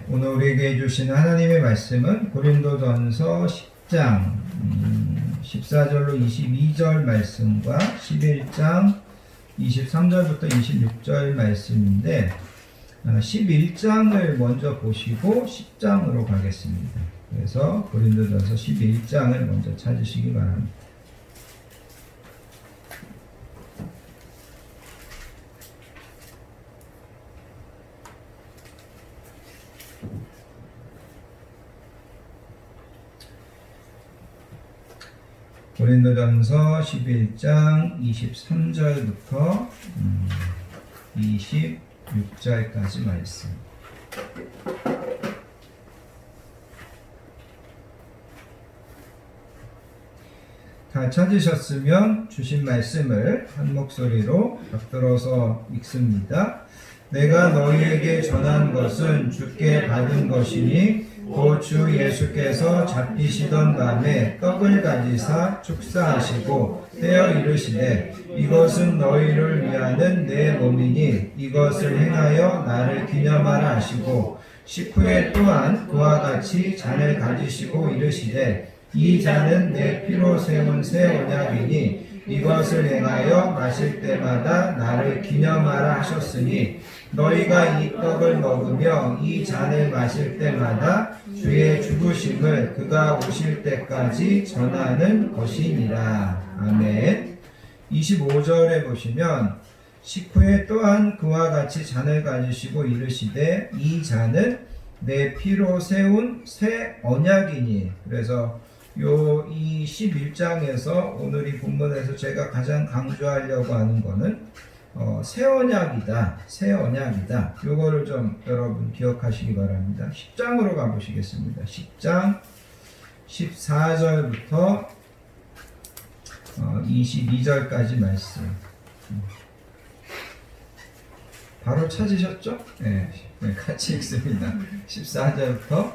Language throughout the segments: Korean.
오늘 우리에게 주신 하나님의 말씀은 고린도전서 10장 14절로 22절 말씀과 11장 23절부터 26절 말씀인데 11장을 먼저 보시고 10장으로 가겠습니다. 그래서 고린도전서 11장을 먼저 찾으시기 바랍니다. 고린도전서 11장 23절부터 26절까지 말씀. 다 찾으셨으면 주신 말씀을 한 목소리로 받들어서 읽습니다. 내가 너희에게 전한 것은 주께 받은 것이니 곧 주 예수께서 잡히시던 밤에 떡을 가지사 축사하시고 떼어 이르시되 이것은 너희를 위하는 내 몸이니 이것을 행하여 나를 기념하라 하시고 식후에 또한 그와 같이 잔을 가지시고 이르시되 이 잔은 내 피로 세운 새 언약이니 이것을 행하여 마실 때마다 나를 기념하라 하셨으니 너희가 이 떡을 먹으며 이 잔을 마실 때마다 주의 죽으심을 그가 오실 때까지 전하는 것이니라. 아멘. 25절에 보시면 식후에 또한 그와 같이 잔을 가지시고 이르시되 이 잔은 내 피로 세운 새 언약이니. 그래서 이 11장에서 오늘 이 본문에서 제가 가장 강조하려고 하는 거는 새 언약이다. 새 언약이다. 요거를 좀 여러분 기억하시기 바랍니다. 10장으로 가보시겠습니다. 10장 14절부터 22절까지 말씀. 바로 찾으셨죠? 네, 같이 읽습니다. 14절부터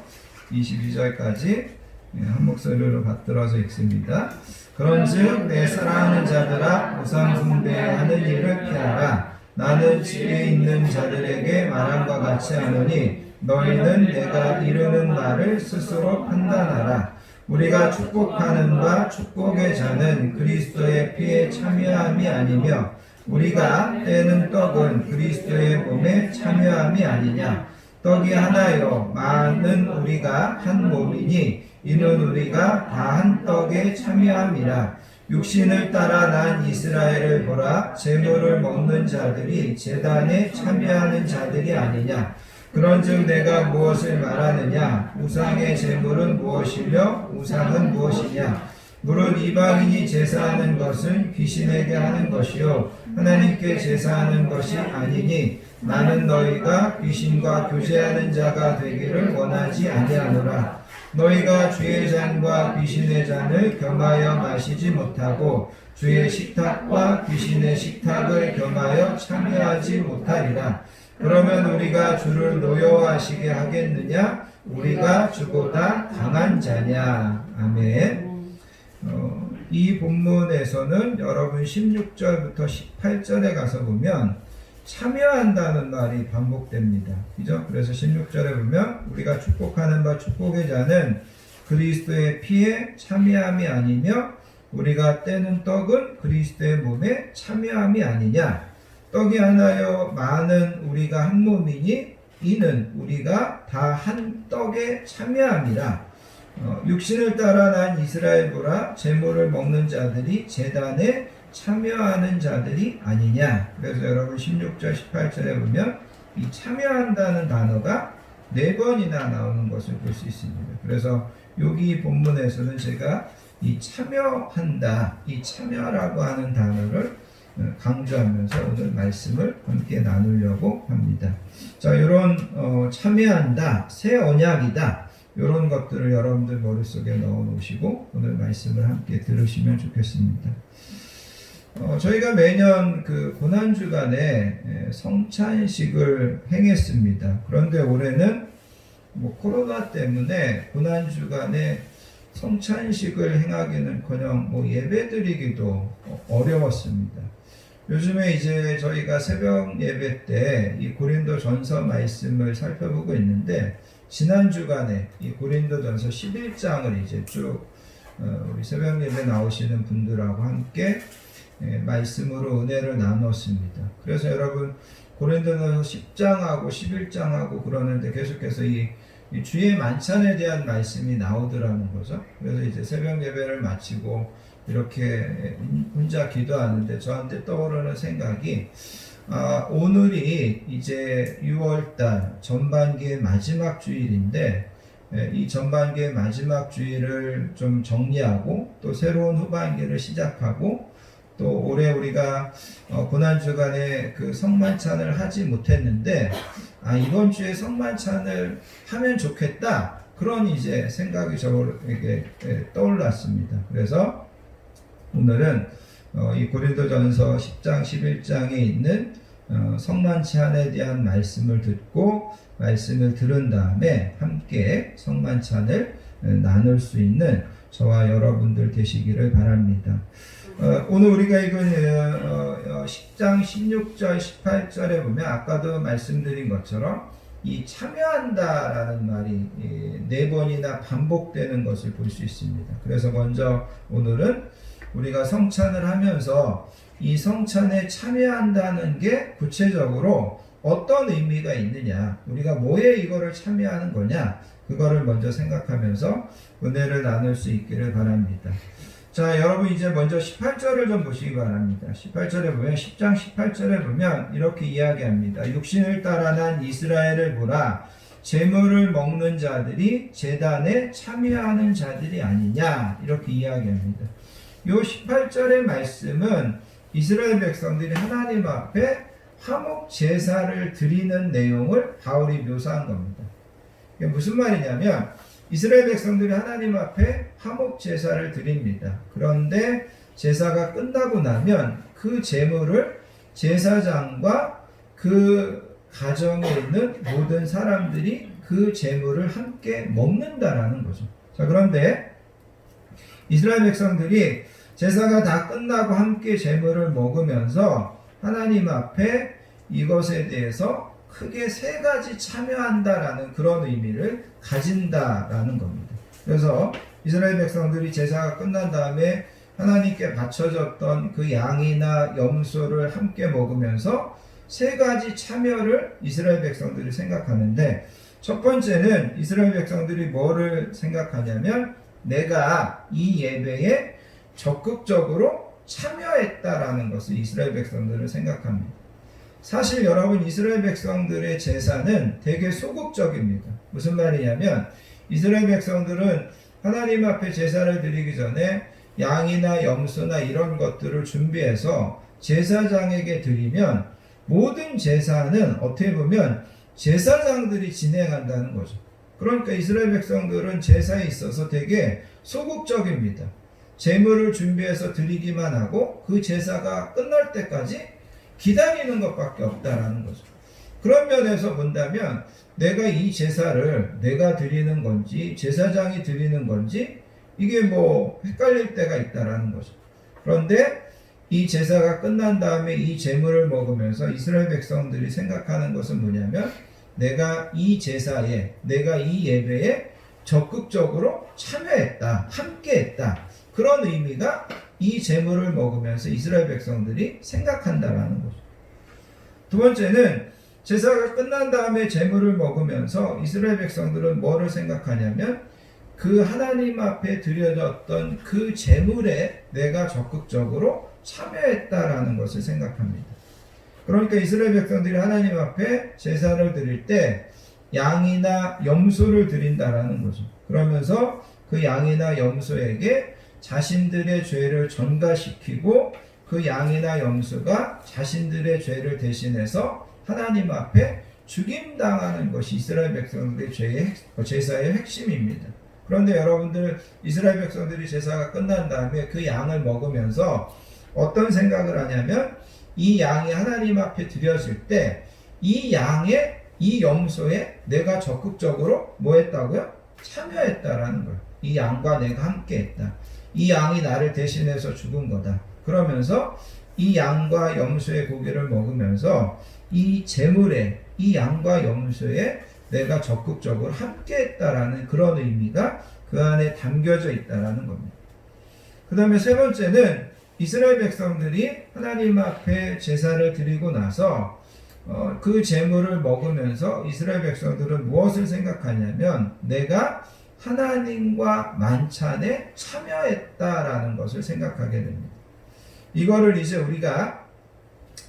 22절까지 한 목소리로 받들어서 읽습니다. 그런즉 내 사랑하는 자들아 우상 숭배하는 일을 피하라. 나는 집에 있는 자들에게 말함과 같이 하노니 너희는 내가 이르는 말을 스스로 판단하라. 우리가 축복하는 바 축복의 자는 그리스도의 피에 참여함이 아니며 우리가 떼는 떡은 그리스도의 몸에 참여함이 아니냐. 떡이 하나요 많은 우리가 한 몸이니 이는 우리가 다 한 떡에 참여함이라. 육신을 따라 난 이스라엘을 보라. 제물을 먹는 자들이 제단에 참여하는 자들이 아니냐. 그런즉 내가 무엇을 말하느냐. 우상의 제물은 무엇이며 우상은 무엇이냐. 무릇 이방인이 제사하는 것은 귀신에게 하는 것이요 하나님께 제사하는 것이 아니니 나는 너희가 귀신과 교제하는 자가 되기를 원하지 아니하노라. 너희가 주의 잔과 귀신의 잔을 겸하여 마시지 못하고 주의 식탁과 귀신의 식탁을 겸하여 참여하지 못하리라. 그러면 우리가 주를 노여워하시게 하겠느냐? 우리가 주보다 강한 자냐? 아멘. 이 본문에서는 여러분 16절부터 18절에 가서 보면 참여한다는 말이 반복됩니다. 그죠? 그래서 16절에 보면 우리가 축복하는 바 축복의 자는 그리스도의 피에 참여함이 아니며 우리가 떼는 떡은 그리스도의 몸에 참여함이 아니냐. 떡이 하나여 많은 우리가 한 몸이니 이는 우리가 다 한 떡에 참여함이라. 육신을 따라 난 이스라엘 보라. 제물을 먹는 자들이 제단에 참여하는 자들이 아니냐. 그래서 여러분 16절 18절에 보면 이 참여한다는 단어가 4번이나 나오는 것을 볼 수 있습니다. 그래서 여기 본문에서는 제가 이 참여한다, 이 참여라고 하는 단어를 강조하면서 오늘 말씀을 함께 나누려고 합니다. 자, 이런 참여한다, 새 언약이다, 이런 것들을 여러분들 머릿속에 넣어 놓으시고 오늘 말씀을 함께 들으시면 좋겠습니다. 저희가 매년 그 고난주간에 성찬식을 행했습니다. 그런데 올해는 코로나 때문에 고난주간에 성찬식을 행하기는커녕 예배드리기도 어려웠습니다. 요즘에 이제 저희가 새벽 예배 때 이 고린도전서 말씀을 살펴보고 있는데, 지난 주간에 이 고린도전서 11장을 이제 쭉 우리 새벽 예배 나오시는 분들하고 함께 말씀으로 은혜를 나눴습니다. 그래서 여러분 고린도전서 10장하고 11장하고 그러는데 계속해서 이 주의 만찬에 대한 말씀이 나오더라는 거죠. 그래서 이제 새벽 예배를 마치고 이렇게 혼자 기도하는데 저한테 떠오르는 생각이, 오늘이 이제 6월달 전반기의 마지막 주일인데, 이 전반기의 마지막 주일을 좀 정리하고 또 새로운 후반기를 시작하고, 또 올해 우리가 고난주간에 그 성만찬을 하지 못했는데, 이번 주에 성만찬을 하면 좋겠다, 그런 이제 생각이 저에게 떠올랐습니다. 그래서 오늘은 이 고린도전서 10장 11장에 있는 성만찬에 대한 말씀을 듣고 말씀을 들은 다음에 함께 성만찬을 나눌 수 있는 저와 여러분들 되시기를 바랍니다. 오늘 우리가 읽은 10장 16절 18절에 보면 아까도 말씀드린 것처럼 이 참여한다라는 말이 4번이나 반복되는 것을 볼 수 있습니다. 그래서 먼저 오늘은 우리가 성찬을 하면서 이 성찬에 참여한다는 게 구체적으로 어떤 의미가 있느냐, 우리가 뭐에 이거를 참여하는 거냐, 그거를 먼저 생각하면서 은혜를 나눌 수 있기를 바랍니다. 자, 여러분 이제 먼저 18절을 좀 보시기 바랍니다. 18절에 보면 10장 18절에 보면 이렇게 이야기합니다. 육신을 따라 난 이스라엘을 보라, 제물을 먹는 자들이 제단에 참여하는 자들이 아니냐, 이렇게 이야기합니다. 요 18절의 말씀은 이스라엘 백성들이 하나님 앞에 화목 제사를 드리는 내용을 바울이 묘사한 겁니다. 이게 무슨 말이냐면 이스라엘 백성들이 하나님 앞에 화목 제사를 드립니다. 그런데 제사가 끝나고 나면 그 제물을 제사장과 그 가정에 있는 모든 사람들이 그 제물을 함께 먹는다라는 거죠. 자, 그런데 이스라엘 백성들이 제사가 다 끝나고 함께 제물을 먹으면서 하나님 앞에 이것에 대해서 크게 3가지 참여한다라는 그런 의미를 가진다라는 겁니다. 그래서 이스라엘 백성들이 제사가 끝난 다음에 하나님께 바쳐졌던 그 양이나 염소를 함께 먹으면서 3가지 참여를 이스라엘 백성들이 생각하는데, 첫 번째는 이스라엘 백성들이 뭐를 생각하냐면 내가 이 예배에 적극적으로 참여했다라는 것을 이스라엘 백성들은 생각합니다. 사실 여러분 이스라엘 백성들의 제사는 되게 소극적입니다. 무슨 말이냐면 이스라엘 백성들은 하나님 앞에 제사를 드리기 전에 양이나 염소나 이런 것들을 준비해서 제사장에게 드리면 모든 제사는 어떻게 보면 제사장들이 진행한다는 거죠. 그러니까 이스라엘 백성들은 제사에 있어서 되게 소극적입니다. 제물을 준비해서 드리기만 하고 그 제사가 끝날 때까지 기다리는 것밖에 없다라는 거죠. 그런 면에서 본다면 내가 이 제사를 내가 드리는 건지 제사장이 드리는 건지 이게 뭐 헷갈릴 때가 있다라는 거죠. 그런데 이 제사가 끝난 다음에 이 제물을 먹으면서 이스라엘 백성들이 생각하는 것은 뭐냐면 내가 이 제사에, 내가 이 예배에 적극적으로 참여했다, 함께했다, 그런 의미가 이 제물을 먹으면서 이스라엘 백성들이 생각한다라는 거죠. 두 번째는 제사가 끝난 다음에 제물을 먹으면서 이스라엘 백성들은 뭐를 생각하냐면 그 하나님 앞에 드려졌던 그 제물에 내가 적극적으로 참여했다라는 것을 생각합니다. 그러니까 이스라엘 백성들이 하나님 앞에 제사를 드릴 때 양이나 염소를 드린다라는 거죠. 그러면서 그 양이나 염소에게 자신들의 죄를 전가시키고 그 양이나 염소가 자신들의 죄를 대신해서 하나님 앞에 죽임당하는 것이 이스라엘 백성들의 제사의 핵심입니다. 그런데 여러분들 이스라엘 백성들이 제사가 끝난 다음에 그 양을 먹으면서 어떤 생각을 하냐면 이 양이 하나님 앞에 드려질 때 이 양의 이 염소에 내가 적극적으로 뭐 했다고요? 참여했다라는 거예요. 이 양과 내가 함께 했다. 이 양이 나를 대신해서 죽은 거다. 그러면서 이 양과 염소의 고기를 먹으면서 이 제물에, 이 양과 염소에 내가 적극적으로 함께했다라는 그런 의미가 그 안에 담겨져 있다라는 겁니다. 그 다음에 세 번째는 이스라엘 백성들이 하나님 앞에 제사를 드리고 나서 그 제물을 먹으면서 이스라엘 백성들은 무엇을 생각하냐면 내가 하나님과 만찬에 참여했다라는 것을 생각하게 됩니다. 이거를 이제 우리가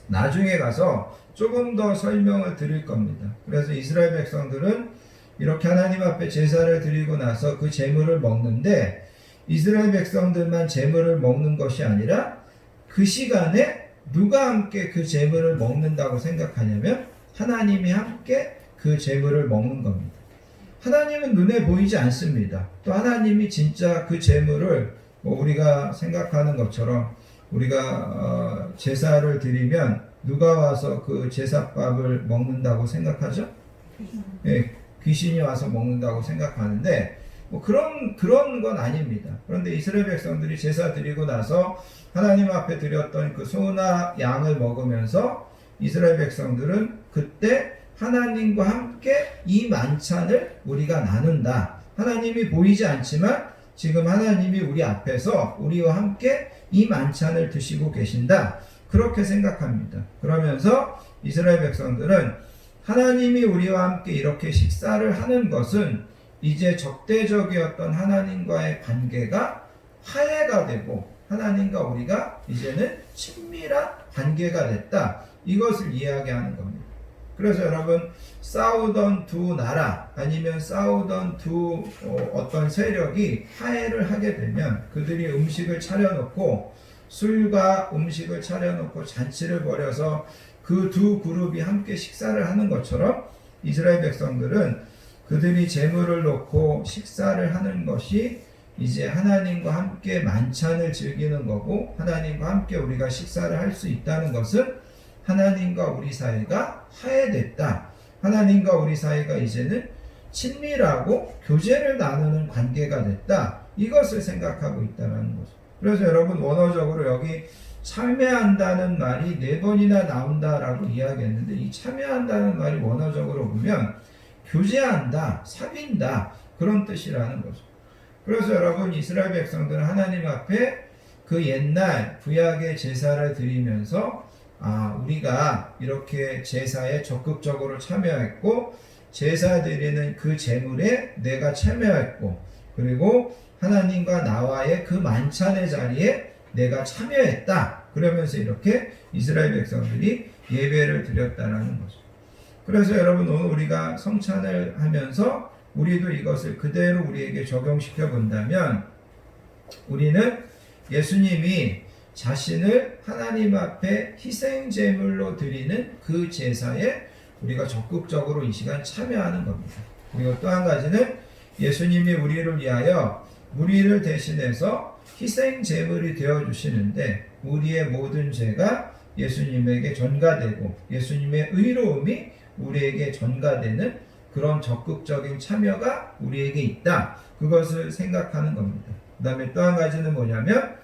나중에 가서 조금 더 설명을 드릴 겁니다. 그래서 이스라엘 백성들은 이렇게 하나님 앞에 제사를 드리고 나서 그 제물을 먹는데 이스라엘 백성들만 제물을 먹는 것이 아니라 그 시간에 누가 함께 그 제물을 먹는다고 생각하냐면 하나님이 함께 그 제물을 먹는 겁니다. 하나님은 눈에 보이지 않습니다. 또 하나님이 진짜 그 제물을 우리가 생각하는 것처럼 우리가 제사를 드리면 누가 와서 그 제사밥을 먹는다고 생각하죠? 네, 귀신이 와서 먹는다고 생각하는데 그런 건 아닙니다. 그런데 이스라엘 백성들이 제사 드리고 나서 하나님 앞에 드렸던 그 소나 양을 먹으면서 이스라엘 백성들은 그때 하나님과 함께 이 만찬을 우리가 나눈다. 하나님이 보이지 않지만 지금 하나님이 우리 앞에서 우리와 함께 이 만찬을 드시고 계신다. 그렇게 생각합니다. 그러면서 이스라엘 백성들은 하나님이 우리와 함께 이렇게 식사를 하는 것은 이제 적대적이었던 하나님과의 관계가 화해가 되고 하나님과 우리가 이제는 친밀한 관계가 됐다. 이것을 이야기하는 겁니다. 그래서 여러분 싸우던 두 나라 아니면 싸우던 두 어떤 세력이 화해를 하게 되면 그들이 음식을 차려놓고 술과 음식을 차려놓고 잔치를 벌여서 그 두 그룹이 함께 식사를 하는 것처럼 이스라엘 백성들은 그들이 제물을 놓고 식사를 하는 것이 이제 하나님과 함께 만찬을 즐기는 거고 하나님과 함께 우리가 식사를 할 수 있다는 것은 하나님과 우리 사이가 화해됐다. 하나님과 우리 사이가 이제는 친밀하고 교제를 나누는 관계가 됐다. 이것을 생각하고 있다는 거죠. 그래서 여러분 원어적으로 여기 참여한다는 말이 4번이나 나온다라고 이야기했는데 이 참여한다는 말이 원어적으로 보면 교제한다, 사귄다 그런 뜻이라는 거죠. 그래서 여러분 이스라엘 백성들은 하나님 앞에 그 옛날 구약의 제사를 드리면서 우리가 이렇게 제사에 적극적으로 참여했고 제사 드리는 그 제물에 내가 참여했고 그리고 하나님과 나와의 그 만찬의 자리에 내가 참여했다. 그러면서 이렇게 이스라엘 백성들이 예배를 드렸다라는 거죠. 그래서 여러분 오늘 우리가 성찬을 하면서 우리도 이것을 그대로 우리에게 적용시켜 본다면 우리는 예수님이 자신을 하나님 앞에 희생 제물로 드리는 그 제사에 우리가 적극적으로 이 시간 참여하는 겁니다. 그리고 또 한 가지는 예수님이 우리를 위하여 우리를 대신해서 희생 제물이 되어 주시는데 우리의 모든 죄가 예수님에게 전가되고 예수님의 의로움이 우리에게 전가되는 그런 적극적인 참여가 우리에게 있다. 그것을 생각하는 겁니다. 그 다음에 또 한 가지는 뭐냐면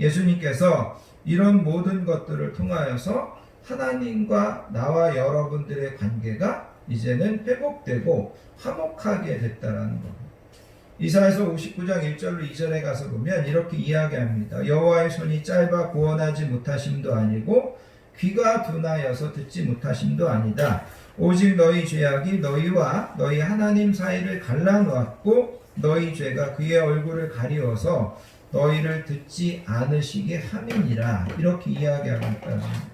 예수님께서 이런 모든 것들을 통하여서 하나님과 나와 여러분들의 관계가 이제는 회복되고 화목하게 됐다라는 겁니다. 이사야서 59장 1절로 2절에 가서 보면 이렇게 이야기합니다. 여호와의 손이 짧아 구원하지 못하심도 아니고 귀가 둔하여서 듣지 못하심도 아니다. 오직 너희 죄악이 너희와 너희 하나님 사이를 갈라놓았고 너희 죄가 그의 얼굴을 가리워서 너희를 듣지 않으시게 함이니라. 이렇게 이야기하고 있다는 겁니다.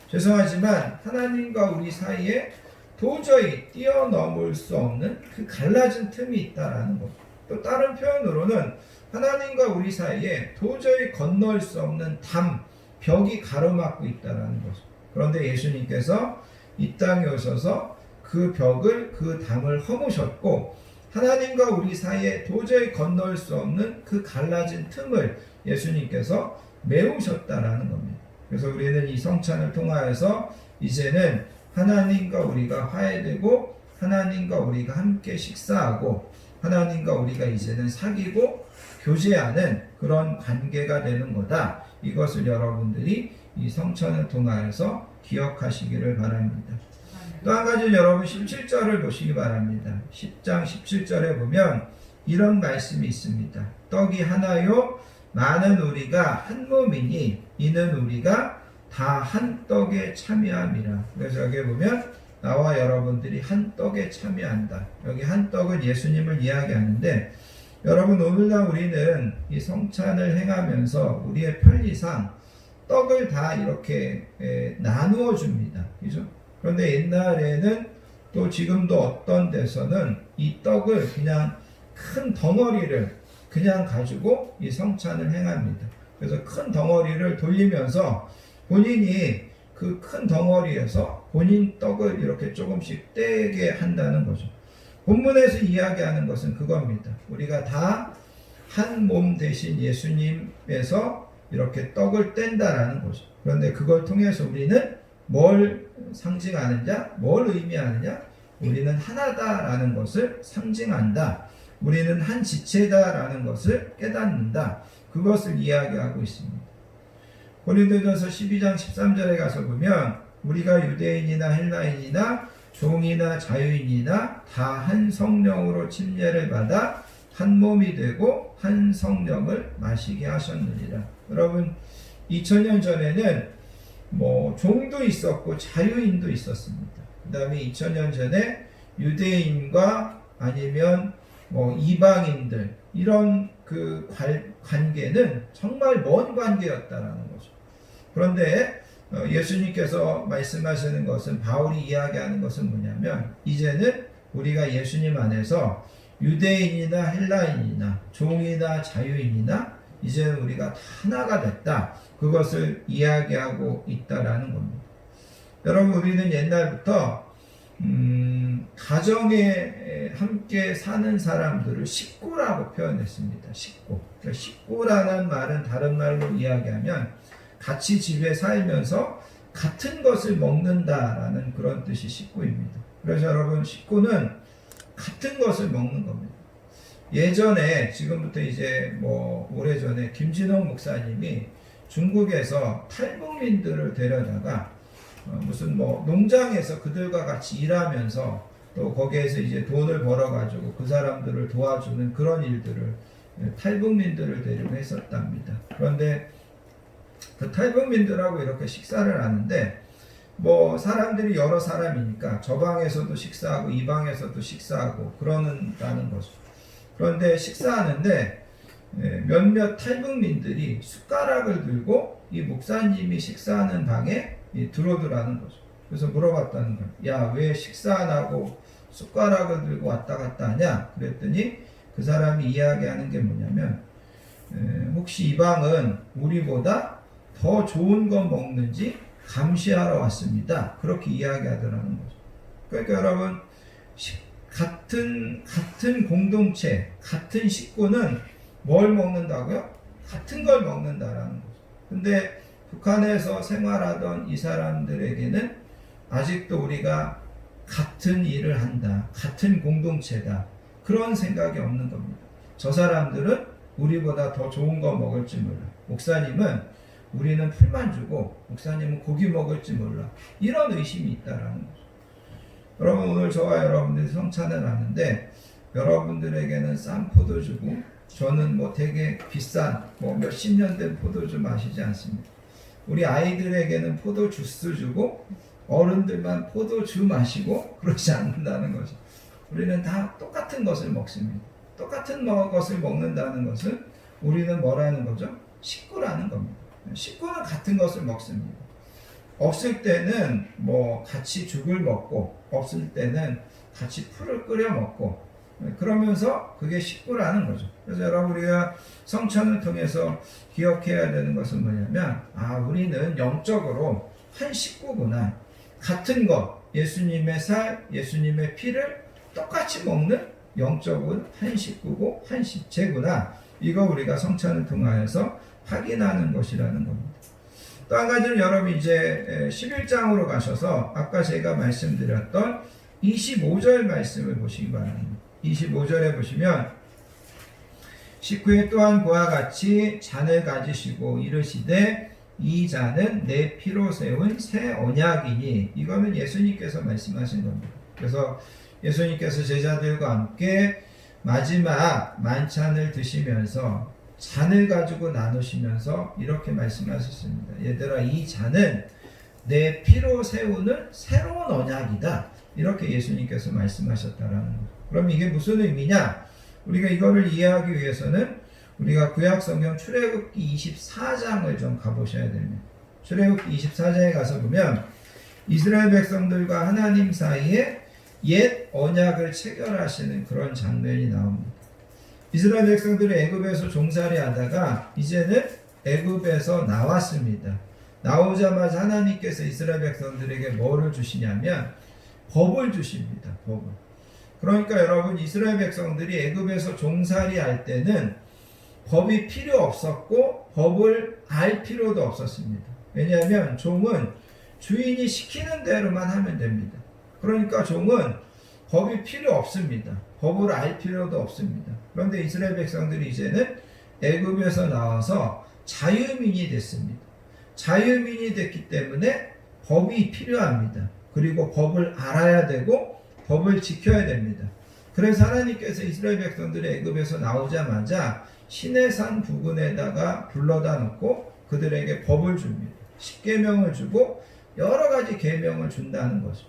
죄송하지만 하나님과 우리 사이에 도저히 뛰어넘을 수 없는 그 갈라진 틈이 있다라는 것. 또 다른 표현으로는 하나님과 우리 사이에 도저히 건널 수 없는 벽이 가로막고 있다라는 거죠. 그런데 예수님께서 이 땅에 오셔서 그 벽을, 그 담을 허무셨고 하나님과 우리 사이에 도저히 건널 수 없는 그 갈라진 틈을 예수님께서 메우셨다라는 겁니다. 그래서 우리는 이 성찬을 통하여서 이제는 하나님과 우리가 화해되고 하나님과 우리가 함께 식사하고 하나님과 우리가 이제는 사귀고 교제하는 그런 관계가 되는 거다. 이것을 여러분들이 이 성찬을 통하여서 기억하시기를 바랍니다. 또 한 가지 여러분 17절을 보시기 바랍니다. 10장 17절에 보면 이런 말씀이 있습니다. 떡이 하나요 많은 우리가 한 몸이니 이는 우리가 다 한 떡에 참여함이라. 그래서 여기 보면 나와 여러분들이 한 떡에 참여한다. 여기 한 떡은 예수님을 이야기하는데 여러분 오늘날 우리는 이 성찬을 행하면서 우리의 편리상 떡을 다 이렇게 나누어 줍니다. 그죠? 그런데 옛날에는 또 지금도 어떤 데서는 이 떡을 그냥 큰 덩어리를 그냥 가지고 이 성찬을 행합니다. 그래서 큰 덩어리를 돌리면서 본인이 그 큰 덩어리에서 본인 떡을 이렇게 조금씩 떼게 한다는 거죠. 본문에서 이야기하는 것은 그겁니다. 우리가 다 한 몸 대신 예수님에서 이렇게 떡을 뗀다라는 거죠. 그런데 그걸 통해서 우리는 뭘 상징하느냐? 뭘 의미하느냐? 우리는 하나다라는 것을 상징한다. 우리는 한 지체다라는 것을 깨닫는다. 그것을 이야기하고 있습니다. 고린도전서 12장 13절에 가서 보면 우리가 유대인이나 헬라인이나 종이나 자유인이나 다 한 성령으로 침례를 받아 한 몸이 되고 한 성령을 마시게 하셨느니라. 여러분 2000년 전에는 종도 있었고 자유인도 있었습니다. 그 다음에 2000년 전에 유대인과 아니면 이방인들 이런 그 관계는 정말 먼 관계였다라는 거죠. 그런데 예수님께서 말씀하시는 것은 바울이 이야기하는 것은 뭐냐면 이제는 우리가 예수님 안에서 유대인이나 헬라인이나 종이나 자유인이나 이제는 우리가 다 하나가 됐다. 그것을 이야기하고 있다라는 겁니다. 여러분 우리는 옛날부터 가정에 함께 사는 사람들을 식구라고 표현했습니다. 식구. 그러니까 식구라는 말은 다른 말로 이야기하면 같이 집에 살면서 같은 것을 먹는다라는 그런 뜻이 식구입니다. 그래서 여러분 식구는 같은 것을 먹는 겁니다. 예전에 지금부터 이제 오래전에 김진홍 목사님이 중국에서 탈북민들을 데려다가 무슨 농장에서 그들과 같이 일하면서 또 거기에서 이제 돈을 벌어가지고 그 사람들을 도와주는 그런 일들을 탈북민들을 데리고 했었답니다. 그런데 그 탈북민들하고 이렇게 식사를 하는데 사람들이 여러 사람이니까 저 방에서도 식사하고 이 방에서도 식사하고 그러는다는 거죠. 그런데 식사하는데 몇몇 탈북민들이 숟가락을 들고 이 목사님이 식사하는 방에 들어오더라는 거죠. 그래서 물어봤다는 거예요. 야, 왜 식사 안 하고 숟가락을 들고 왔다 갔다 하냐? 그랬더니 그 사람이 이야기하는 게 뭐냐면 혹시 이 방은 우리보다 더 좋은 거 먹는지 감시하러 왔습니다. 그렇게 이야기하더라는 거죠. 그러니까 여러분 같은 공동체, 같은 식구는 뭘 먹는다고요? 같은 걸 먹는다라는 거죠. 근데 북한에서 생활하던 이 사람들에게는 아직도 우리가 같은 일을 한다, 같은 공동체다, 그런 생각이 없는 겁니다. 저 사람들은 우리보다 더 좋은 거 먹을지 몰라. 목사님은 우리는 풀만 주고 목사님은 고기 먹을지 몰라. 이런 의심이 있다라는 거죠. 여러분 오늘 저와 여러분들이 성찬을 하는데 여러분들에게는 싼 포도주고 저는 되게 비싼 몇십 년 된 포도주 마시지 않습니다. 우리 아이들에게는 포도 주스 주고 어른들만 포도주 마시고 그러지 않는다는 거죠. 우리는 다 똑같은 것을 먹습니다. 똑같은 것을 먹는다는 것은 우리는 뭐라는 거죠? 식구라는 겁니다. 식구는 같은 것을 먹습니다. 없을 때는 같이 죽을 먹고 없을 때는 같이 풀을 끓여 먹고 그러면서 그게 식구라는 거죠. 그래서 여러분 우리가 성찬을 통해서 기억해야 되는 것은 뭐냐면 우리는 영적으로 한 식구구나. 같은 것, 예수님의 살, 예수님의 피를 똑같이 먹는 영적은 한 식구고 한 십체구나. 이거 우리가 성찬을 통하여서 확인하는 것이라는 겁니다. 또 한 가지는 여러분 이제 11장으로 가셔서 아까 제가 말씀드렸던 25절 말씀을 보시기 바랍니다. 25절에 보시면 식후에 또한 그와 같이 잔을 가지시고 이르시되 이 잔은 내 피로 세운 새 언약이니, 이거는 예수님께서 말씀하신 겁니다. 그래서 예수님께서 제자들과 함께 마지막 만찬을 드시면서 잔을 가지고 나누시면서 이렇게 말씀하셨습니다. 얘들아, 이 잔은 내 피로 세우는 새로운 언약이다. 이렇게 예수님께서 말씀하셨다라는 거죠. 그럼 이게 무슨 의미냐? 우리가 이거를 이해하기 위해서는 우리가 구약성경 출애굽기 24장을 좀 가보셔야 됩니다. 출애굽기 24장에 가서 보면 이스라엘 백성들과 하나님 사이에 옛 언약을 체결하시는 그런 장면이 나옵니다. 이스라엘 백성들이 애굽에서 종살이 하다가 이제는 애굽에서 나왔습니다. 나오자마자 하나님께서 이스라엘 백성들에게 뭐를 주시냐면 법을 주십니다. 법을. 그러니까 여러분, 이스라엘 백성들이 애굽에서 종살이 할 때는 법이 필요 없었고 법을 알 필요도 없었습니다. 왜냐하면 종은 주인이 시키는 대로만 하면 됩니다. 그러니까 종은 법이 필요 없습니다. 법을 알 필요도 없습니다. 그런데 이스라엘 백성들이 이제는 애굽에서 나와서 자유민이 됐습니다. 자유민이 됐기 때문에 법이 필요합니다. 그리고 법을 알아야 되고 법을 지켜야 됩니다. 그래서 하나님께서 이스라엘 백성들이 애굽에서 나오자마자 시내산 부근에다가 불러다 놓고 그들에게 법을 줍니다. 십계명을 주고 여러 가지 계명을 준다는 거죠.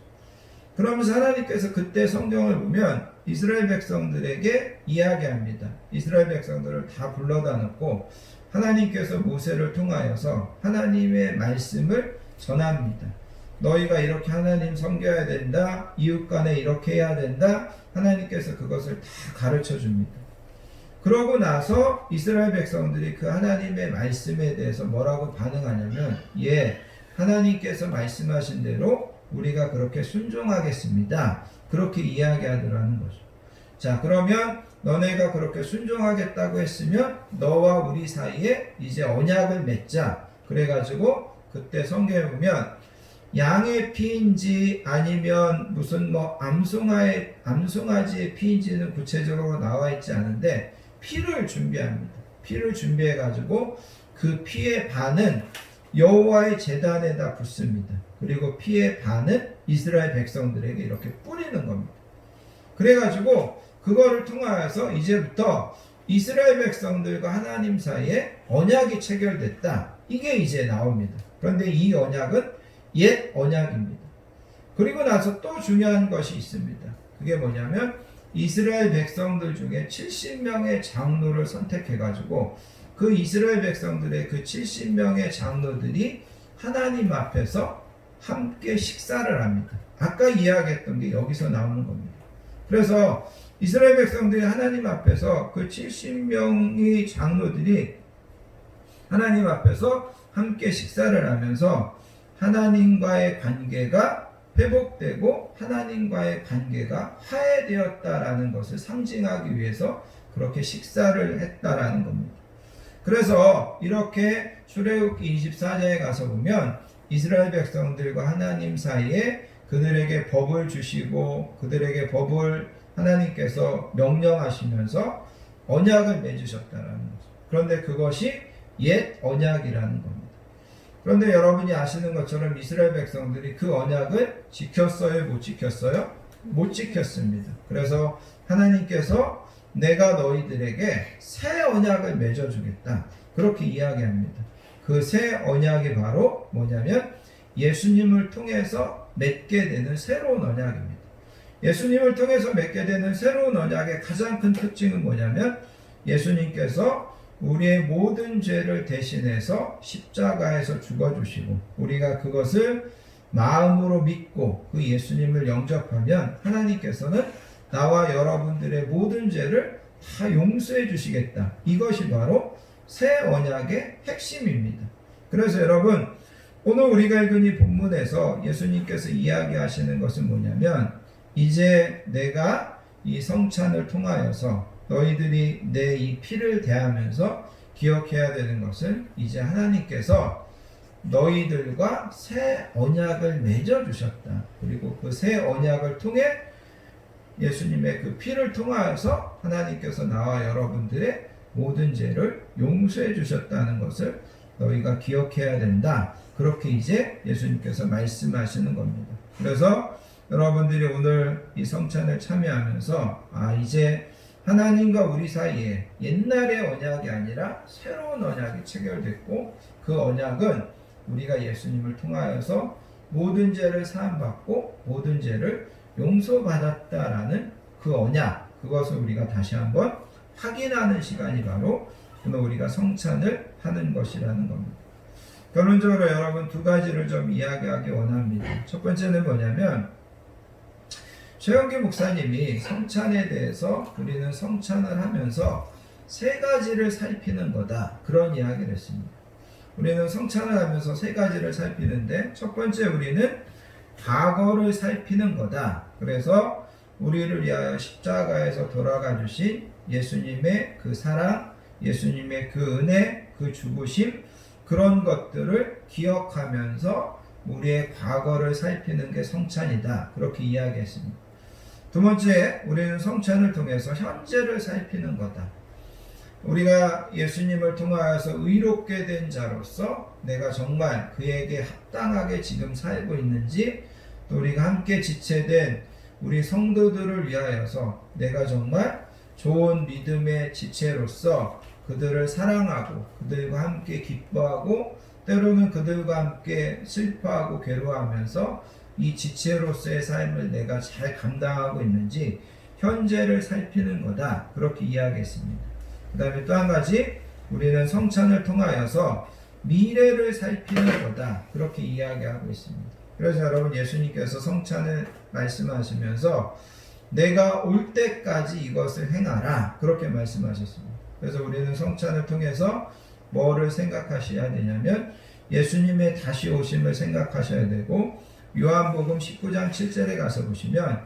그러면서 하나님께서 그때 성경을 보면 이스라엘 백성들에게 이야기합니다. 이스라엘 백성들을 다 불러다 놓고 하나님께서 모세를 통하여서 하나님의 말씀을 전합니다. 너희가 이렇게 하나님 섬겨야 된다. 이웃 간에 이렇게 해야 된다. 하나님께서 그것을 다 가르쳐 줍니다. 그러고 나서 이스라엘 백성들이 그 하나님의 말씀에 대해서 뭐라고 반응하냐면, 예, 하나님께서 말씀하신 대로 우리가 그렇게 순종하겠습니다. 그렇게 이야기하더라는 거죠. 자, 그러면 너네가 그렇게 순종하겠다고 했으면 너와 우리 사이에 이제 언약을 맺자. 그래가지고 그때 성경에 보면 양의 피인지 아니면 무슨 암송아지의 피인지는 구체적으로 나와 있지 않은데 피를 준비합니다. 피를 준비해가지고 그 피의 반은 여호와의 제단에다 붓습니다. 그리고 피의 반은 이스라엘 백성들에게 이렇게 뿌리는 겁니다. 그래가지고 그거를 통하여서 이제부터 이스라엘 백성들과 하나님 사이에 언약이 체결됐다. 이게 이제 나옵니다. 그런데 이 언약은 옛 언약입니다. 그리고 나서 또 중요한 것이 있습니다. 그게 뭐냐면 이스라엘 백성들 중에 70명의 장로를 선택해가지고 그 이스라엘 백성들의 그 70명의 장로들이 하나님 앞에서 함께 식사를 합니다. 아까 이야기했던 게 여기서 나오는 겁니다. 그래서 이스라엘 백성들이 하나님 앞에서 그 70명의 장로들이 하나님 앞에서 함께 식사를 하면서 하나님과의 관계가 회복되고 하나님과의 관계가 화해되었다라는 것을 상징하기 위해서 그렇게 식사를 했다라는 겁니다. 그래서 이렇게 출애굽기 24장에 가서 보면 이스라엘 백성들과 하나님 사이에 그들에게 법을 주시고 그들에게 법을 하나님께서 명령하시면서 언약을 맺으셨다라는 거죠. 그런데 그것이 옛 언약이라는 겁니다. 그런데 여러분이 아시는 것처럼 이스라엘 백성들이 그 언약을 지켰어요? 못 지켰어요? 못 지켰습니다. 그래서 하나님께서 내가 너희들에게 새 언약을 맺어주겠다. 그렇게 이야기합니다. 그 새 언약이 바로 뭐냐면 예수님을 통해서 맺게 되는 새로운 언약입니다. 예수님을 통해서 맺게 되는 새로운 언약의 가장 큰 특징은 뭐냐면 예수님께서 우리의 모든 죄를 대신해서 십자가에서 죽어주시고 우리가 그것을 마음으로 믿고 그 예수님을 영접하면 하나님께서는 나와 여러분들의 모든 죄를 다 용서해 주시겠다. 이것이 바로 새 언약의 핵심입니다. 그래서 여러분, 오늘 우리가 읽은 이 본문에서 예수님께서 이야기하시는 것은 뭐냐면 이제 내가 이 성찬을 통하여서 너희들이 내 이 피를 대하면서 기억해야 되는 것은 이제 하나님께서 너희들과 새 언약을 맺어주셨다. 그리고 그 새 언약을 통해 예수님의 그 피를 통하여서 하나님께서 나와 여러분들의 모든 죄를 용서해 주셨다는 것을 너희가 기억해야 된다. 그렇게 이제 예수님께서 말씀하시는 겁니다. 그래서 여러분들이 오늘 이 성찬을 참여하면서 이제 하나님과 우리 사이에 옛날의 언약이 아니라 새로운 언약이 체결됐고, 그 언약은 우리가 예수님을 통하여서 모든 죄를 사함받고 모든 죄를 용서받았다라는 그 언약, 그것을 우리가 다시 한번 확인하는 시간이 바로 오늘 우리가 성찬을 하는 것이라는 겁니다. 결론적으로 여러분 두 가지를 좀 이야기하기 원합니다. 첫 번째는 뭐냐면, 최영기 목사님이 성찬에 대해서 우리는 성찬을 하면서 세 가지를 살피는 거다, 그런 이야기를 했습니다. 우리는 성찬을 하면서 세 가지를 살피는데, 첫 번째 우리는 과거를 살피는 거다. 그래서 우리를 위하여 십자가에서 돌아가 주신 예수님의 그 사랑, 예수님의 그 은혜, 그 죽으심, 그런 것들을 기억하면서 우리의 과거를 살피는 게 성찬이다, 그렇게 이야기했습니다. 두 번째, 우리는 성찬을 통해서 현재를 살피는 거다. 우리가 예수님을 통하여서 의롭게 된 자로서 내가 정말 그에게 합당하게 지금 살고 있는지, 또 우리가 함께 지체된 우리 성도들을 위하여서 내가 정말 좋은 믿음의 지체로서 그들을 사랑하고 그들과 함께 기뻐하고 때로는 그들과 함께 슬퍼하고 괴로워하면서 이 지체로서의 삶을 내가 잘 감당하고 있는지 현재를 살피는 거다, 그렇게 이야기했습니다. 그 다음에 또 한 가지, 우리는 성찬을 통하여서 미래를 살피는 거다, 그렇게 이야기하고 있습니다. 그래서 여러분, 예수님께서 성찬을 말씀하시면서 내가 올 때까지 이것을 행하라, 그렇게 말씀하셨습니다. 그래서 우리는 성찬을 통해서 뭐를 생각하셔야 되냐면, 예수님의 다시 오심을 생각하셔야 되고, 요한복음 19장 7절에 가서 보시면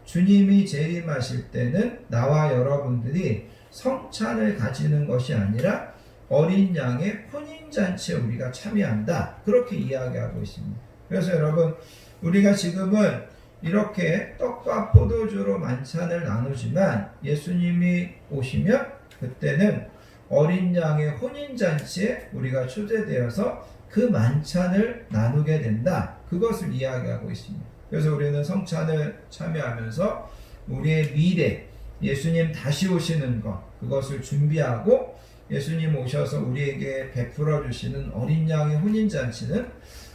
주님이 재림하실 때는 나와 여러분들이 성찬을 가지는 것이 아니라 어린 양의 혼인잔치에 우리가 참여한다, 그렇게 이야기하고 있습니다. 그래서 여러분, 우리가 지금은 이렇게 떡과 포도주로 만찬을 나누지만 예수님이 오시면 그때는 어린 양의 혼인잔치에 우리가 초대되어서 그 만찬을 나누게 된다, 그것을 이야기하고 있습니다. 그래서 우리는 성찬을 참여하면서 우리의 미래, 예수님 다시 오시는 것, 그것을 준비하고 예수님 오셔서 우리에게 베풀어 주시는 어린 양의 혼인잔치는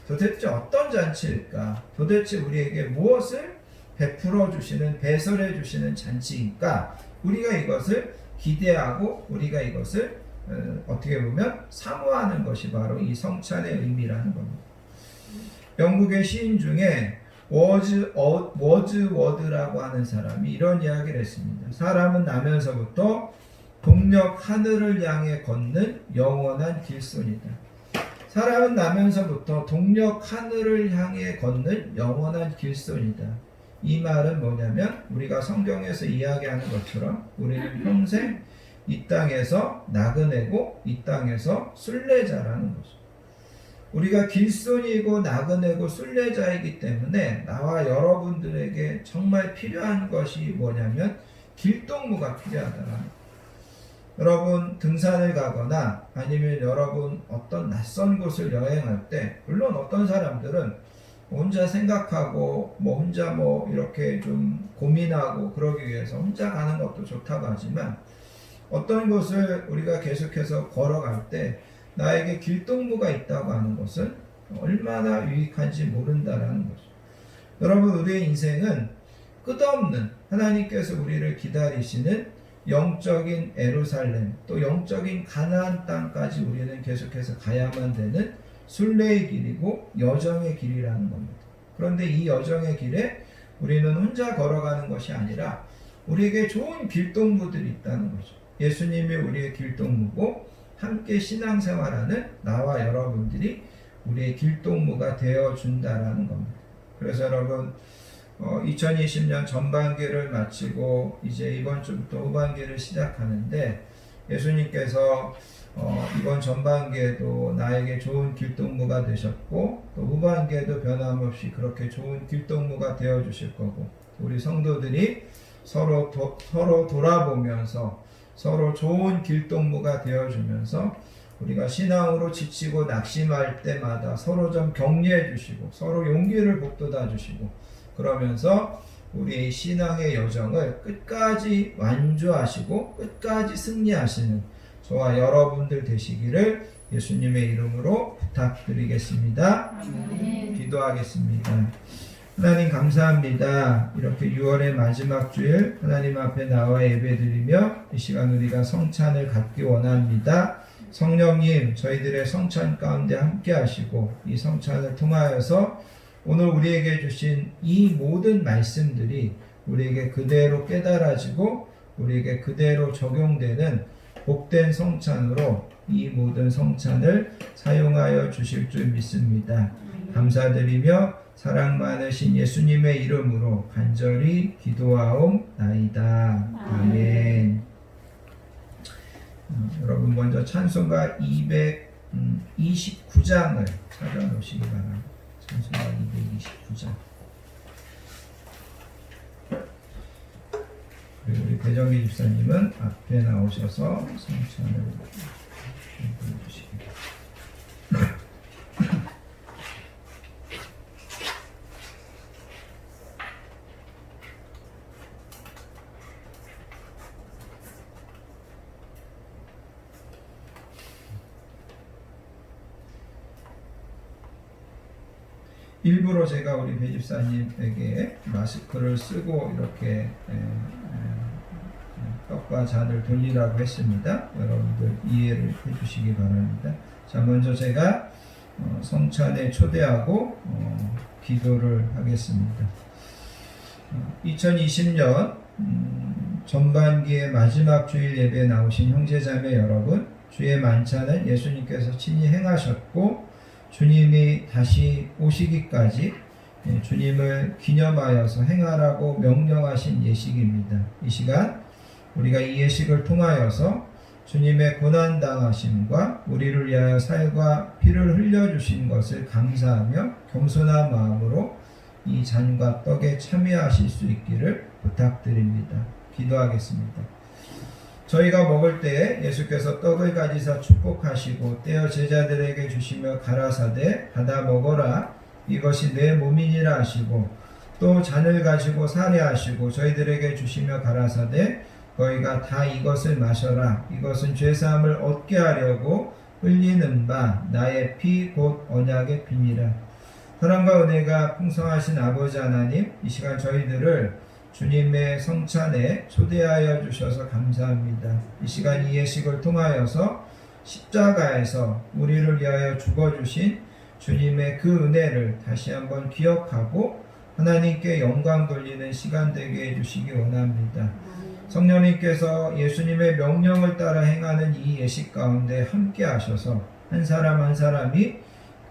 도대체 어떤 잔치일까? 도대체 우리에게 무엇을 베풀어 주시는, 배설해 주시는 잔치일까? 우리가 이것을 기대하고 우리가 이것을 어떻게 보면 사모하는 것이 바로 이 성찬의 의미라는 겁니다. 영국의 시인 중에 워즈워드라고 하는 사람이 이런 이야기를 했습니다. 사람은 나면서부터 동력 하늘을 향해 걷는 영원한 길손이다. 사람은 나면서부터 동력 하늘을 향해 걷는 영원한 길손이다. 이 말은 뭐냐면, 우리가 성경에서 이야기하는 것처럼 우리는 평생 이 땅에서 나그네고 이 땅에서 순례자라는 거죠. 우리가 길손이고 나그네고 순례자이기 때문에 나와 여러분들에게 정말 필요한 것이 뭐냐면 길동무가 필요하다라는 거예요. 여러분 등산을 가거나 아니면 여러분 어떤 낯선 곳을 여행할 때, 물론 어떤 사람들은 혼자 생각하고 혼자 이렇게 좀 고민하고 그러기 위해서 혼자 가는 것도 좋다고 하지만, 어떤 곳을 우리가 계속해서 걸어갈 때 나에게 길동무가 있다고 하는 것은 얼마나 유익한지 모른다라는 거죠. 여러분, 우리의 인생은 끝없는 하나님께서 우리를 기다리시는 영적인 예루살렘, 또 영적인 가나안 땅까지 우리는 계속해서 가야만 되는 순례의 길이고 여정의 길이라는 겁니다. 그런데 이 여정의 길에 우리는 혼자 걸어가는 것이 아니라 우리에게 좋은 길동무들이 있다는 거죠. 예수님이 우리의 길동무고 함께 신앙생활하는 나와 여러분들이 우리의 길동무가 되어준다라는 겁니다. 그래서 여러분, 2020년 전반기를 마치고 이제 이번 주부터 후반기를 시작하는데, 예수님께서 이번 전반기에도 나에게 좋은 길동무가 되셨고, 또 후반기에도 변함없이 그렇게 좋은 길동무가 되어주실 거고, 우리 성도들이 서로 돌아보면서 서로 좋은 길동무가 되어주면서 우리가 신앙으로 지치고 낙심할 때마다 서로 좀 격려해 주시고 서로 용기를 북돋아 주시고 그러면서 우리의 신앙의 여정을 끝까지 완주하시고 끝까지 승리하시는 저와 여러분들 되시기를 예수님의 이름으로 부탁드리겠습니다. 아멘. 기도하겠습니다. 하나님 감사합니다. 이렇게 6월의 마지막 주일 하나님 앞에 나와 예배드리며 이 시간 우리가 성찬을 갖기 원합니다. 성령님 저희들의 성찬 가운데 함께 하시고 이 성찬을 통하여서 오늘 우리에게 주신 이 모든 말씀들이 우리에게 그대로 깨달아지고 우리에게 그대로 적용되는 복된 성찬으로 이 모든 성찬을 사용하여 주실 줄 믿습니다. 감사드리며 사랑 많으신 예수님의 이름으로 간절히 기도하옵나이다. 아멘. 여러분 먼저 찬송가 229장을 찾아놓으시기 바랍니다. 찬송가 229장. 그리고 우리 배정기 집사님은 앞에 나오셔서 성찬을 보여주시기 바랍니다. 일부러 제가 우리 배집사님에게 마스크를 쓰고 이렇게 떡과 잔을 돌리라고 했습니다. 여러분들 이해를 해주시기 바랍니다. 자, 먼저 제가 성찬에 초대하고 기도를 하겠습니다. 2020년 전반기의 마지막 주일 예배에 나오신 형제자매 여러분, 주의 만찬은 예수님께서 친히 행하셨고 주님이 다시 오시기까지 주님을 기념하여서 행하라고 명령하신 예식입니다. 이 시간 우리가 이 예식을 통하여서 주님의 고난당하심과 우리를 위하여 살과 피를 흘려주신 것을 감사하며 겸손한 마음으로 이 잔과 떡에 참여하실 수 있기를 부탁드립니다. 기도하겠습니다. 저희가 먹을 때에 예수께서 떡을 가지사 축복하시고 떼어 제자들에게 주시며 가라사대 받아 먹어라 이것이 내 몸이니라 하시고 또 잔을 가지고 사례하시고 저희들에게 주시며 가라사대 너희가 다 이것을 마셔라 이것은 죄사함을 얻게 하려고 흘리는 바 나의 피 곧 언약의 피니라. 사랑과 은혜가 풍성하신 아버지 하나님, 이 시간 저희들을 주님의 성찬에 초대하여 주셔서 감사합니다. 이 시간 이 예식을 통하여서 십자가에서 우리를 위하여 죽어주신 주님의 그 은혜를 다시 한번 기억하고 하나님께 영광 돌리는 시간 되게 해주시기 원합니다. 성령님께서 예수님의 명령을 따라 행하는 이 예식 가운데 함께 하셔서 한 사람 한 사람이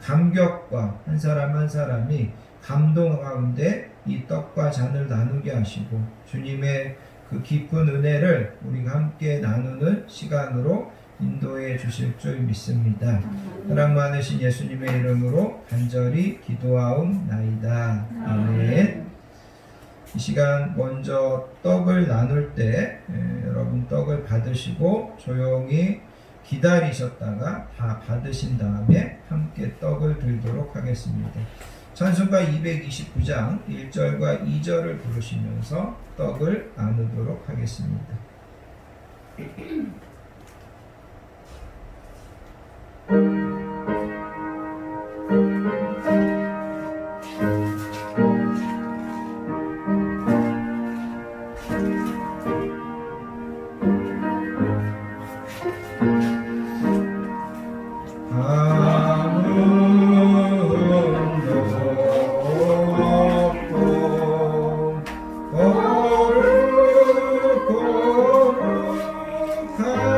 감격과 한 사람 한 사람이 감동 가운데 이 떡과 잔을 나누게 하시고 주님의 그 깊은 은혜를 우리가 함께 나누는 시간으로 인도해 주실 줄 믿습니다. 사랑 많으신 예수님의 이름으로 간절히 기도하옵나이다. 아멘. 이 시간 먼저 떡을 나눌 때 여러분 떡을 받으시고 조용히 기다리셨다가 다 받으신 다음에 함께 떡을 들도록 하겠습니다. 찬송가 229장 1절과 2절을 부르시면서 떡을 나누도록 하겠습니다. 거룩 거룩한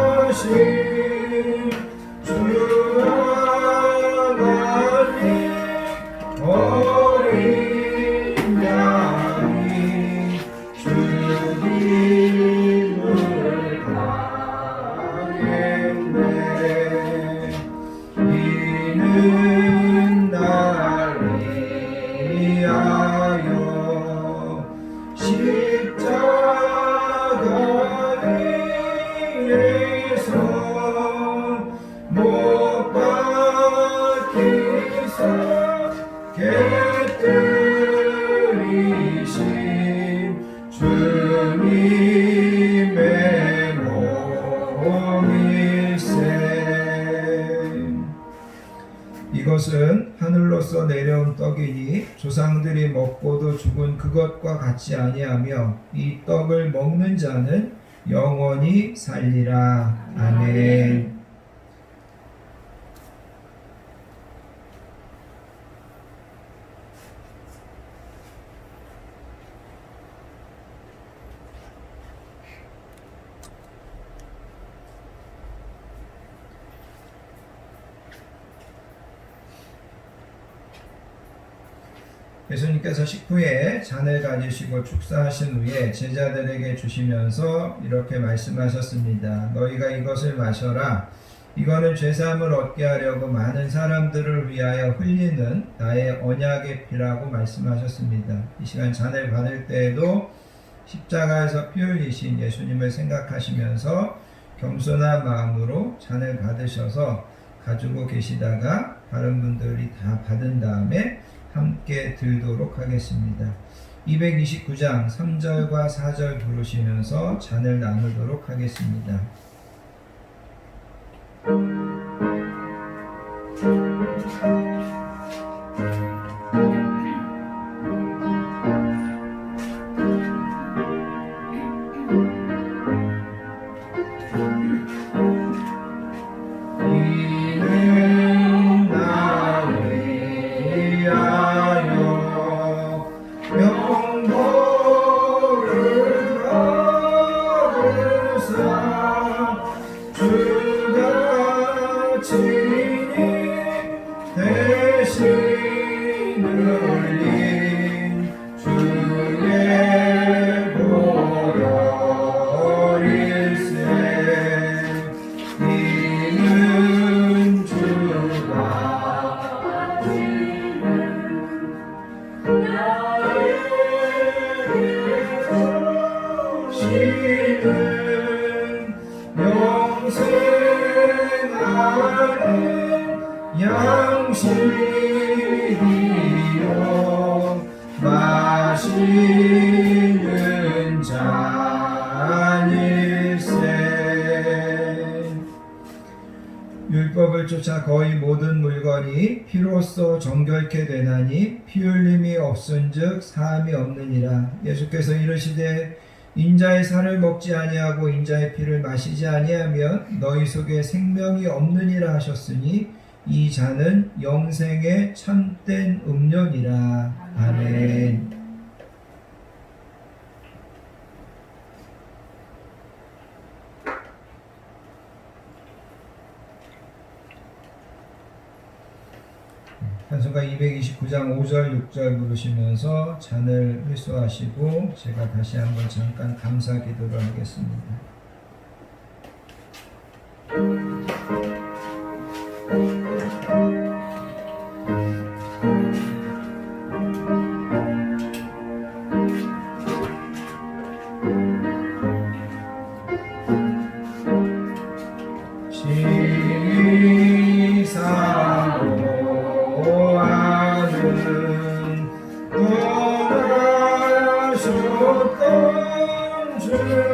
하늘에서 내려온 떡이니 조상들이 먹고도 죽은 그것과 같지 아니하며 이 떡을 먹는 자는 영원히 살리라. 아멘. 예수님께서 식후에 잔을 가지시고 축사하신 후에 제자들에게 주시면서 이렇게 말씀하셨습니다. 너희가 이것을 마셔라. 이거는 죄사함을 얻게 하려고 많은 사람들을 위하여 흘리는 나의 언약의 피라고 말씀하셨습니다. 이 시간 잔을 받을 때에도 십자가에서 피 흘리신 예수님을 생각하시면서 겸손한 마음으로 잔을 받으셔서 가지고 계시다가 다른 분들이 다 받은 다음에 함께 들도록 하겠습니다. 229장 3절과 4절 부르시면서 잔을 나누도록 하겠습니다. 양식이요 마시는 잔일세. 율법을 쫓아 거의 모든 물건이 피로써 정결케 되나니 피 흘림이 없은즉 사함이 없느니라. 예수께서 이르시되 인자의 살을 먹지 아니하고 인자의 피를 마시지 아니하면 너희 속에 생명이 없느니라 하셨으니 이 잔은 영생의 참된 음료니라. 아멘. 찬송가 229장 5절 6절 부르시면서 잔을 회수하시고 제가 다시 한번 잠깐 감사 기도를 하겠습니다. 떠나셨던 주